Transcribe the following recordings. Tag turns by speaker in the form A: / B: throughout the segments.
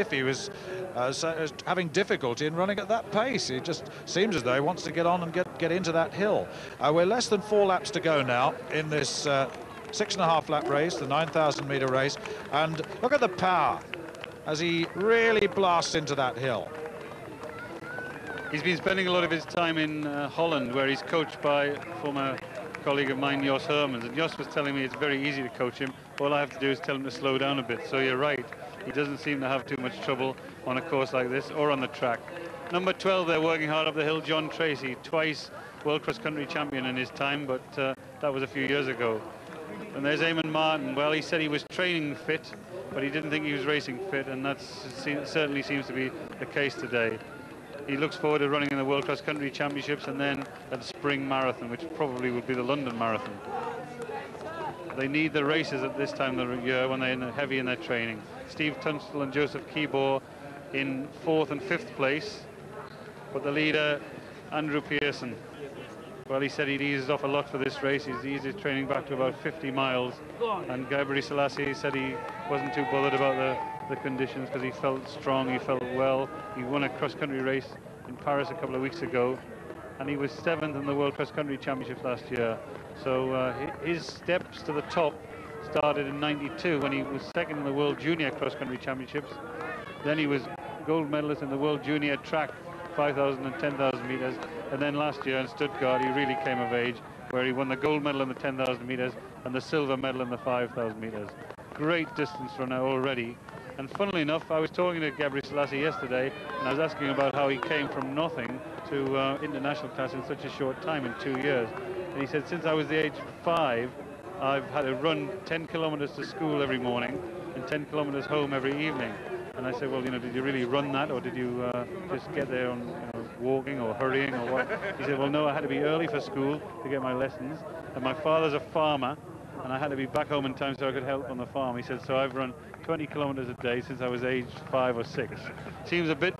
A: if he was having difficulty in running at that pace. It just seems as though he wants to get on and get into that hill. We're less than 4 laps to go now in this 6.5 lap race, the 9,000 meter race, and look at the power as he really blasts into that hill.
B: He's been spending a lot of his time in Holland, where he's coached by a former colleague of mine, Jos Hermans, and Jos was telling me it's very easy to coach him. All I have to do is tell him to slow down a bit. So you're right, he doesn't seem to have too much trouble on a course like this or on the track. Number 12, they're working hard up the hill, John Tracy, twice World Cross Country champion in his time, but that was a few years ago. And there's Eamon Martin. Well, he said he was training fit, but he didn't think he was racing fit, and that certainly seems to be the case today. He looks forward to running in the World Cross Country Championships and then at the Spring Marathon, which probably would be the London Marathon. They need the races at this time of the year when they're heavy in their training. Steve Tunstall and Joseph Keybour in 4th and 5th place, but the leader, Andrew Pearson, well, he said he'd eased off a lot for this race. He's eased his training back to about 50 miles. And Gebreselassie said he wasn't too bothered about the conditions because he felt strong, he felt well. He won a cross-country race in Paris a couple of weeks ago, and he was 7th in the World Cross Country Championships last year. So his steps to the top started in '92 when he was 2nd in the World Junior Cross Country Championships. Then he was gold medalist in the World Junior Track 5,000 and 10,000 meters, and then last year in Stuttgart he really came of age, where he won the gold medal in the 10,000 meters and the silver medal in the 5,000 meters. Great distance runner already. And funnily enough, I was talking to Gebrselassie yesterday, and I was asking about how he came from nothing to international class in such a short time, in 2 years. And he said, since I was the age of 5, I've had to run 10 kilometers to school every morning and 10 kilometers home every evening. And I said, well, did you really run that, or did you just get there on walking or hurrying or what? He said, well, no, I had to be early for school to get my lessons, and my father's a farmer, and I had to be back home in time so I could help on the farm. He said, so I've run 20 kilometers a day since I was aged 5 or 6. Seems a bit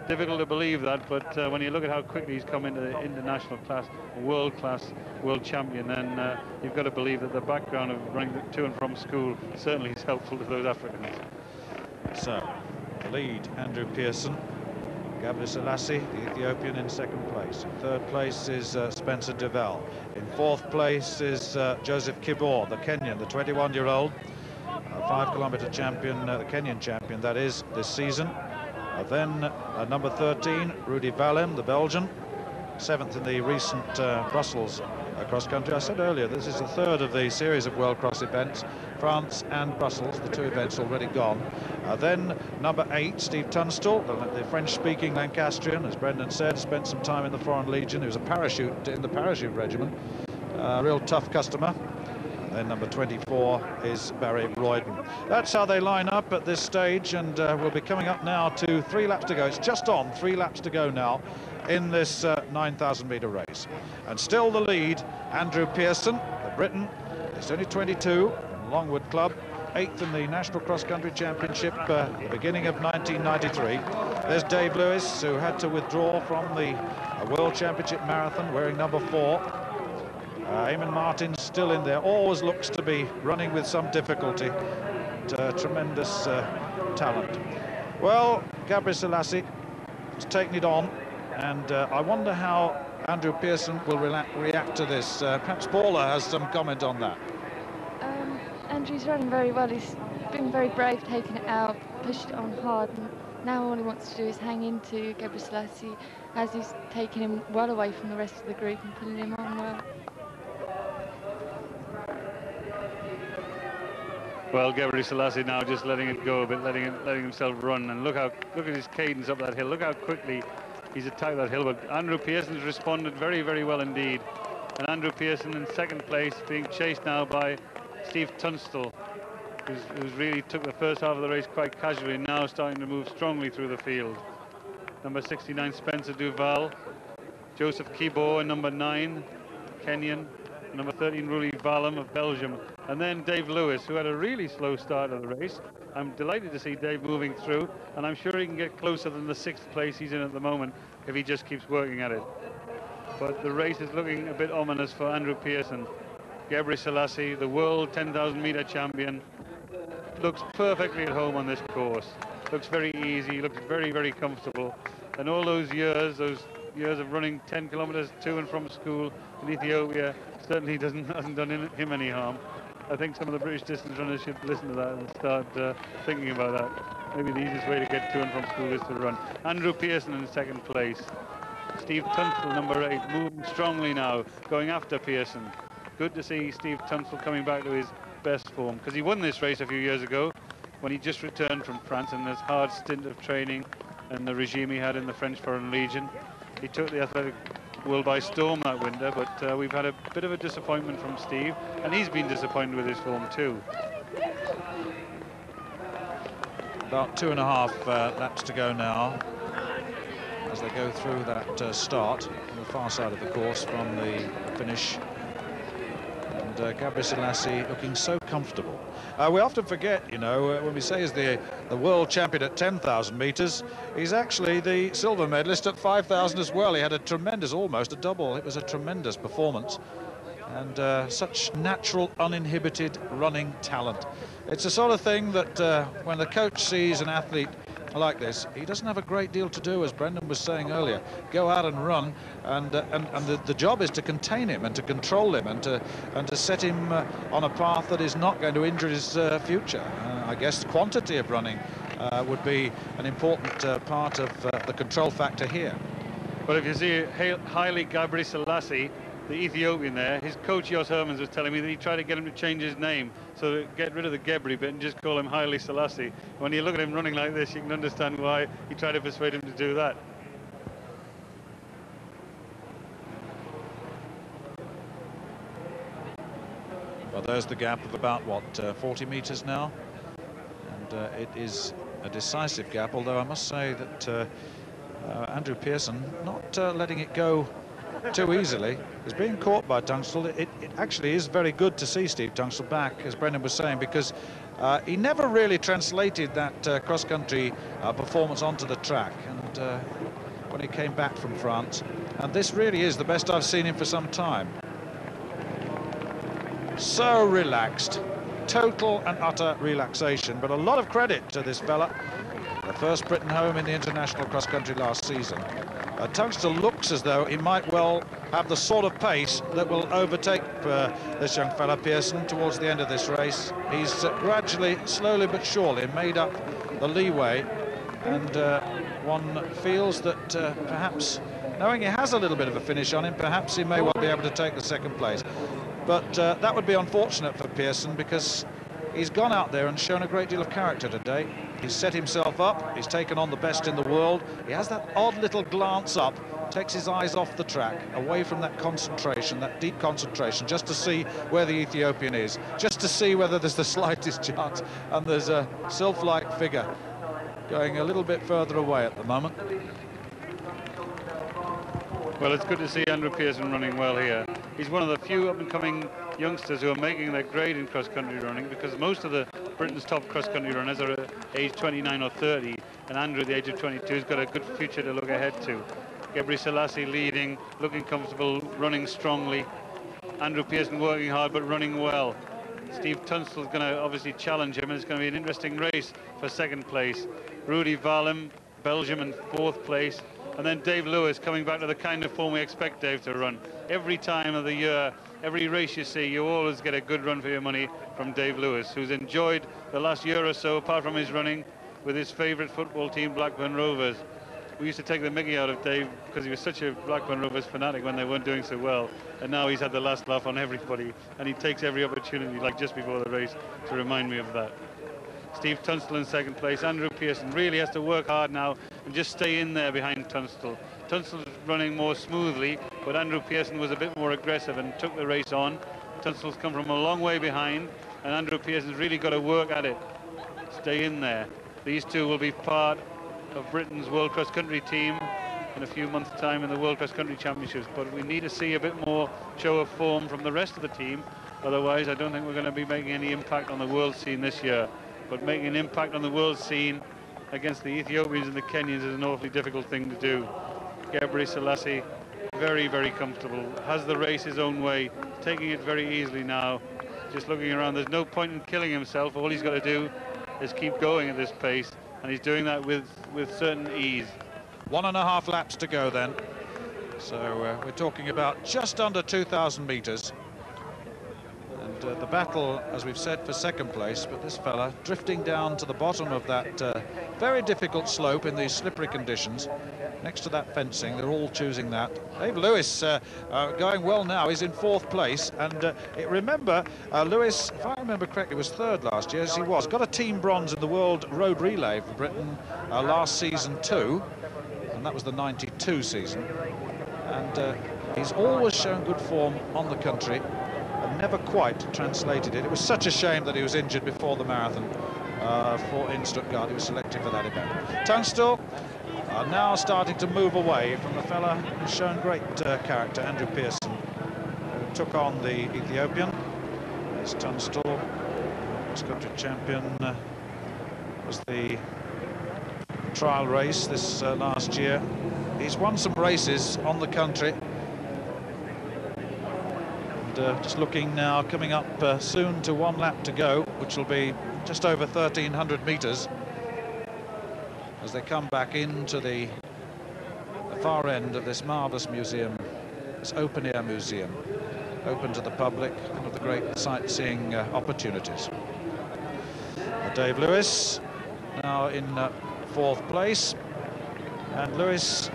B: difficult to believe that, but when you look at how quickly he's come into the international class, world champion, then you've got to believe that the background of running to and from school certainly is helpful to those Africans.
A: So, lead, Andrew Pearson. Gebrselassie, the Ethiopian, in 2nd place. In 3rd place is Spencer Duval. In 4th place is Joseph Keybour, the Kenyan, the 21-year-old 5-kilometer champion, the Kenyan champion, that is, this season. Then number 13, Rudy Walem, the Belgian, 7th in the recent Brussels cross country. I said earlier, this is the 3rd of the series of World Cross events, France and Brussels, the 2 events already gone. Then number 8, Steve Tunstall, the French-speaking Lancastrian, as Brendan said, spent some time in the Foreign Legion. He was in the parachute regiment, real tough customer. Then number 24 is Barry Royden. That's how they line up at this stage, and we'll be coming up now to 3 laps to go. It's just on 3 laps to go now in this 9,000 meter race. And still the lead, Andrew Pearson, the Briton. He's only 22, from Longwood Club, 8th in the National Cross Country Championship at the beginning of 1993. There's Dave Lewis, who had to withdraw from the World Championship Marathon wearing number 4. Eamon Martin still in there, always looks to be running with some difficulty. Tremendous talent. Well, Gebrselassie has taken it on, and I wonder how Andrew Pearson will react to this. Perhaps Paula has some comment on that.
C: Andrew's running very well. He's been very brave, taking it out, pushed it on hard, and now all he wants to do is hang into Gebrselassie, as he's taking him well away from the rest of the group and pulling him on well.
B: Well, Gebreselassie now just letting it go a bit, letting himself run, and look at his cadence up that hill. Look how quickly he's attacked that hill. But Andrew Pearson's responded very, very well indeed. And Andrew Pearson in 2nd place, being chased now by Steve Tunstall, who's really took the first half of the race quite casually, now starting to move strongly through the field. Number 69, Spencer Duval. Joseph Keybour, number 9, Kenyan. Number 13, Rudy Walem of Belgium. And then Dave Lewis, who had a really slow start of the race. I'm delighted to see Dave moving through, and I'm sure he can get closer than the 6th place he's in at the moment if he just keeps working at it. But the race is looking a bit ominous for Andrew Pearson. Gebrselassie, the world 10,000 meter champion, looks perfectly at home on this course. looks very easy, looks very, very comfortable. And all those years of running 10 kilometers to and from school in Ethiopia certainly hasn't done him any harm. I think some of the British distance runners should listen to that and start thinking about that. Maybe the easiest way to get to and from school is to run. Andrew Pearson in second place. Steve Tunstall, number 8, moving strongly now, going after Pearson. Good to see Steve Tunstall coming back to his best form, because he won this race a few years ago when he just returned from France and this hard stint of training and the regime he had in the French Foreign Legion. He took the athletic world by storm that winter, but we've had a bit of a disappointment from Steve, and he's been disappointed with his form too.
A: About 2.5 laps to go now as they go through that start on the far side of the course from the finish. And Gebreselassie looking so comfortable. We often forget, you know, when we say he's the world champion at 10,000 meters, he's actually the silver medalist at 5,000 as well. He had a tremendous, almost a double. It was a tremendous performance, and such natural, uninhibited running talent. It's the sort of thing that when the coach sees an athlete like this, he doesn't have a great deal to do, as Brendan was saying earlier. Go out and run, and the job is to contain him and to control him and to set him on a path that is not going to injure his future. I guess quantity of running would be an important part of the control factor here.
B: But if you see Haile Gebrselassie, the Ethiopian there, his coach Jos Hermans was telling me that he tried to get him to change his name, so to get rid of the Gebri bit and just call him Haile Selassie. When you look at him running like this, you can understand why he tried to persuade him to do that.
A: Well, there's the gap of about, what, 40 meters now, and it is a decisive gap, although I must say that Andrew Pearson not letting it go too easily. He's being caught by Tunstall. It actually is very good to see Steve Tunstall back, as Brendan was saying, because he never really translated that cross-country performance onto the track, and when he came back from France, and this really is the best I've seen him for some time. So relaxed, total and utter relaxation, but a lot of credit to this fella, the first Briton home in the international cross-country last season. Tunstall looks as though he might well have the sort of pace that will overtake this young fella Pearson towards the end of this race. He's gradually, slowly but surely, made up the leeway, and one feels that perhaps, knowing he has a little bit of a finish on him, perhaps he may well be able to take the second place. But that would be unfortunate for Pearson, because he's gone out there and shown a great deal of character today. He's set himself up, he's taken on the best in the world. He has that odd little glance up, takes his eyes off the track, away from that concentration, that deep concentration, just to see where the Ethiopian is, just to see whether there's the slightest chance. And there's a sylph-like figure going a little bit further away at the moment.
B: Well, it's good to see Andrew Pearson running well here. He's one of the few up-and-coming youngsters who are making their grade in cross-country running, because most of the Britain's top cross-country runners are at age 29 or 30, and Andrew at the age of 22 has got a good future to look ahead to. Gebrselassie leading, looking comfortable, running strongly. Andrew Pearson working hard but running well. Steve Tunstall is going to obviously challenge him, and it's going to be an interesting race for second place. Rudy Walem, Belgium, in fourth place. And then Dave Lewis coming back to the kind of form we expect Dave to run. Every time of the year, every race you see, you always get a good run for your money from Dave Lewis, who's enjoyed the last year or so, apart from his running, with his favourite football team, Blackburn Rovers. We used to take the mickey out of Dave because he was such a Blackburn Rovers fanatic when they weren't doing so well, and now he's had the last laugh on everybody, and he takes every opportunity, like just before the race, to remind me of that. Steve Tunstall in second place. Andrew Pearson really has to work hard now and just stay in there behind Tunstall. Tunstall's running more smoothly, but Andrew Pearson was a bit more aggressive and took the race on. Tunstall's come from a long way behind, and Andrew Pearson's really got to work at it. Stay in there. These two will be part of Britain's World Cross Country team in a few months' time in the World Cross Country Championships, but we need to see a bit more show of form from the rest of the team. Otherwise, I don't think we're going to be making any impact on the world scene this year. But making an impact on the world scene against the Ethiopians and the Kenyans is an awfully difficult thing to do. Gebreselassie, very, very comfortable, has the race his own way, taking it very easily now, just looking around. There's no point in killing himself. All he's got to do is keep going at this pace and he's doing that with certain ease.
A: 1.5 laps to go then. So we're talking about just under 2,000 metres. And the battle, as we've said, for second place, but this fella drifting down to the bottom of that very difficult slope in these slippery conditions, next to that fencing. They're all choosing that. Dave Lewis going well now. He's in 4th place, and remember, Lewis, if I remember correctly, was 3rd last year. Yes, he was. Got a team bronze in the World Road Relay for Britain last season too, and that was the 92 season. And he's always shown good form on the country, and never quite translated it. It was such a shame that he was injured before the marathon in Stuttgart. He was selected for that event. Tunstall are now starting to move away from the fella who's shown great character, Andrew Pearson, who took on the Ethiopian. There's Tunstall, cross-country champion. Was the trial race this last year. He's won some races on the country. And just looking now, coming up soon to 1 lap to go, which will be just over 1,300 metres, as they come back into the far end of this marvellous museum, this open-air museum, open to the public, one of the great sightseeing opportunities. Dave Lewis now in 4th place, and Lewis,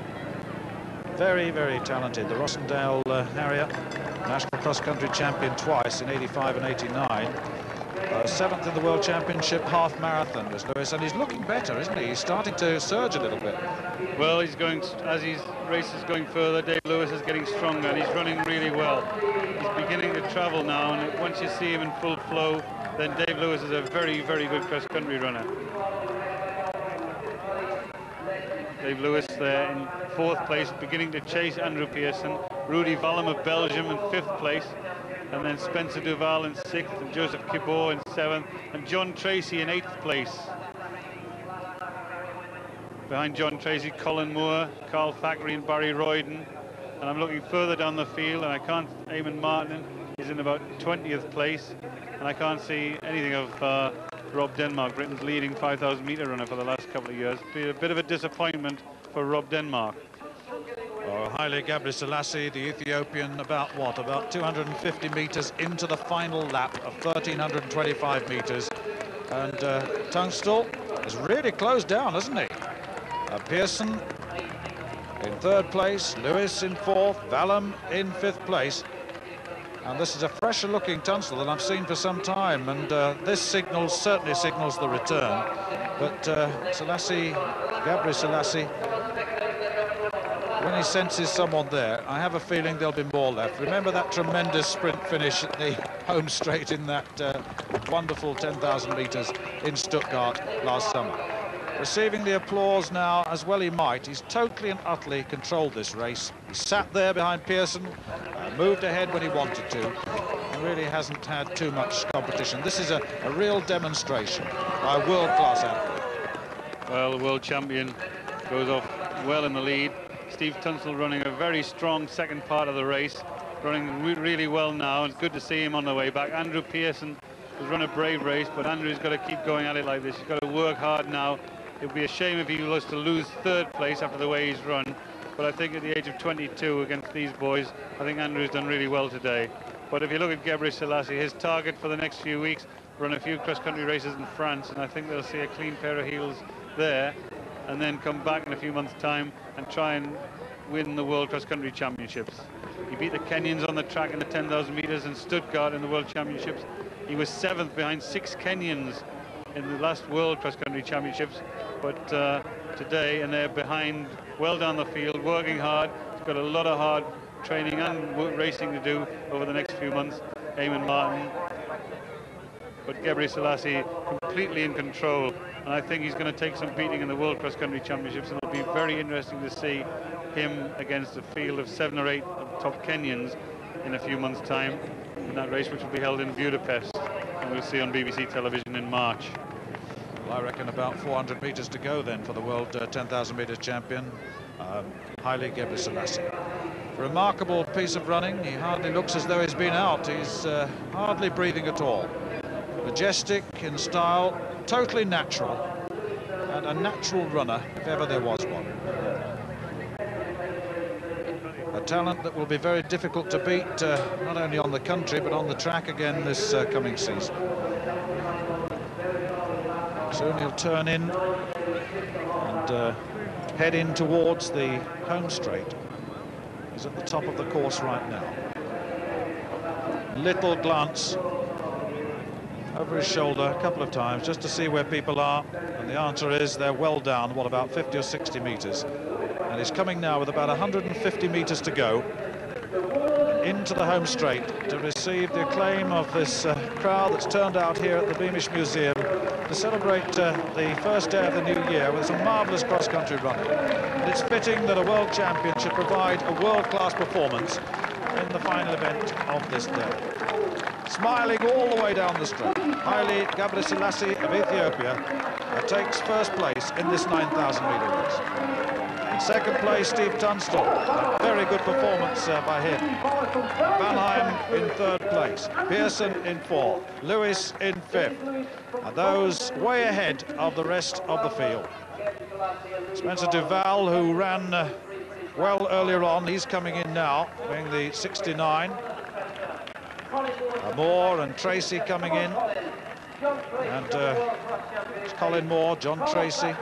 A: very, very talented. The Rossendale Harrier, national cross-country champion twice in 85 and 89. 7th in the World Championship half marathon was Lewis, and he's looking better, isn't he? He's starting to surge a little bit.
B: Well, he's going, as his race is going further, Dave Lewis is getting stronger, and he's running really well. He's beginning to travel now, and once you see him in full flow, then Dave Lewis is a very, very good cross-country runner. Dave Lewis there in 4th place, beginning to chase Andrew Pearson. Rudy Valem of Belgium in 5th place, and then Spencer Duval in 6th, and Joseph Kibor in 7th, and John Tracy in 8th place. Behind John Tracy, Colin Moore, Carl Thackeray and Barry Royden. And I'm looking further down the field, and I can't, Eamon Martin is in about 20th place, and I can't see anything of Rob Denmark, Britain's leading 5,000 metre runner for the last couple of years. Be a bit of a disappointment for Rob Denmark.
A: Haile Gebrselassie, the Ethiopian, about 250 metres into the final lap of 1,325 metres. And Tunstall has really closed down, hasn't he? Pearson in 3rd place, Lewis in 4th, Valem in 5th place. And this is a fresher looking Tunstall than I've seen for some time, and this certainly signals the return. But Gebreselassie, when he senses someone there, I have a feeling there'll be more left. Remember that tremendous sprint finish at the home straight in that wonderful 10,000 metres in Stuttgart last summer. Receiving the applause now, as well he might. He's totally and utterly controlled this race. He sat there behind Pearson, moved ahead when he wanted to, and really hasn't had too much competition. This is a real demonstration by a world-class athlete.
B: Well, the world champion goes off well in the lead. Steve Tunstall running a very strong second part of the race, running really well now, and it's good to see him on the way back. Andrew Pearson has run a brave race, but Andrew's got to keep going at it like this. He's got to work hard now. It would be a shame if he was to lose 3rd place after the way he's run, but I think at the age of 22 against these boys, I think Andrew's done really well today. But if you look at Gebreselassie, his target for the next few weeks, run a few cross-country races in France, and I think they'll see a clean pair of heels there, and then come back in a few months' time and try and win the World Cross-Country Championships. He beat the Kenyans on the track in the 10,000 metres in Stuttgart in the World Championships. He was 7th behind 6 Kenyans in the last World Cross-Country Championships, but today, and they're behind well down the field, working hard. He's got a lot of hard training and racing to do over the next few months, Eamon Martin. But Gebreselassie completely in control, and I think he's going to take some beating in the World Cross-Country Championships, and it'll be very interesting to see him against a field of 7 or 8 of the top Kenyans in a few months' time in that race, which will be held in Budapest, and we'll see on BBC television in March.
A: Well, I reckon about 400 metres to go then for the world 10,000 metres champion, Haile Gebreselassie. Remarkable piece of running. He hardly looks as though he's been out. He's hardly breathing at all. Majestic in style, totally natural, and a natural runner, if ever there was one. A talent that will be very difficult to beat, not only on the country, but on the track again this coming season. Soon he'll turn in and head in towards the home straight. He's at the top of the course right now. Little glance over his shoulder a couple of times just to see where people are, and the answer is they're well down, what, about 50 or 60 meters, and he's coming now with about 150 meters to go into the home straight to receive the acclaim of this crowd that's turned out here at the Beamish Museum to celebrate the first day of the new year with some marvellous cross-country running. And it's fitting that a world champion should provide a world-class performance in the final event of this day. Smiling all the way down the straight, Haile Gebreselassie of Ethiopia takes first place in this 9,000-metre race. In second place, Steve Tunstall, a very good performance by him. Valheim in third place, Pearson in fourth, Lewis in fifth, and those way ahead of the rest of the field. Spencer Duval, who ran well earlier on, he's coming in now, being the 69. Moore and Tracy coming in, and Colin Moore, John Tracy.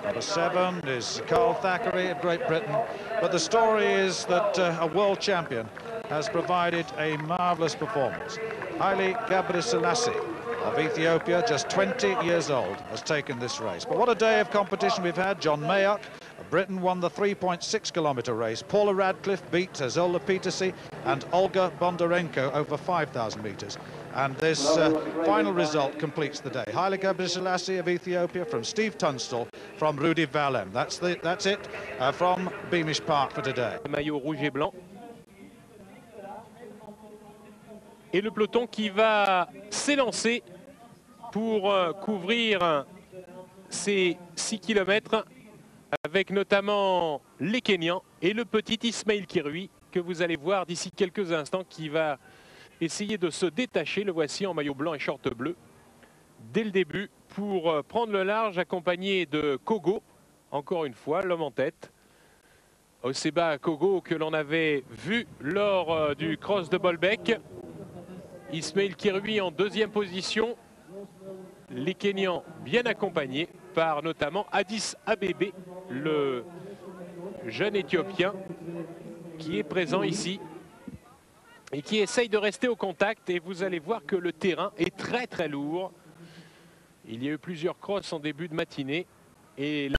A: Number 7 is Carl Thackeray of Great Britain. But the story is that a world champion has provided a marvellous performance. Haile Gebreselassie of Ethiopia, just 20 years old, has taken this race. But what a day of competition we've had. John Mayuk of Britain won the 3.6-kilometre race. Paula Radcliffe beat Zola Petersi and Olga Bondarenko over 5,000 metres. And this final result completes the day. Haile Gebreselassie of Ethiopia from Steve Tunstall from Rudi Valem. That's it from Beamish Park for today.
D: Maillot rouge et blanc. Et le peloton qui va s'élancer pour couvrir ces 6 km avec notamment les Kenyans et le petit Ismail Kirui que vous allez voir d'ici quelques instants qui va essayer de se détacher. Le voici en maillot blanc et short bleu dès le début pour prendre le large, accompagné de Kogo, encore une fois, l'homme en tête. Oseba Kogo que l'on avait vu lors du cross de Bolbec. Ismail Kirui en deuxième position. Les Kenyans bien accompagnés par notamment Addis Abebe, le jeune Éthiopien qui est présent ici et qui essaye de rester au contact. Et vous allez voir que le terrain est très très lourd. Il y a eu plusieurs crosses en début de matinée et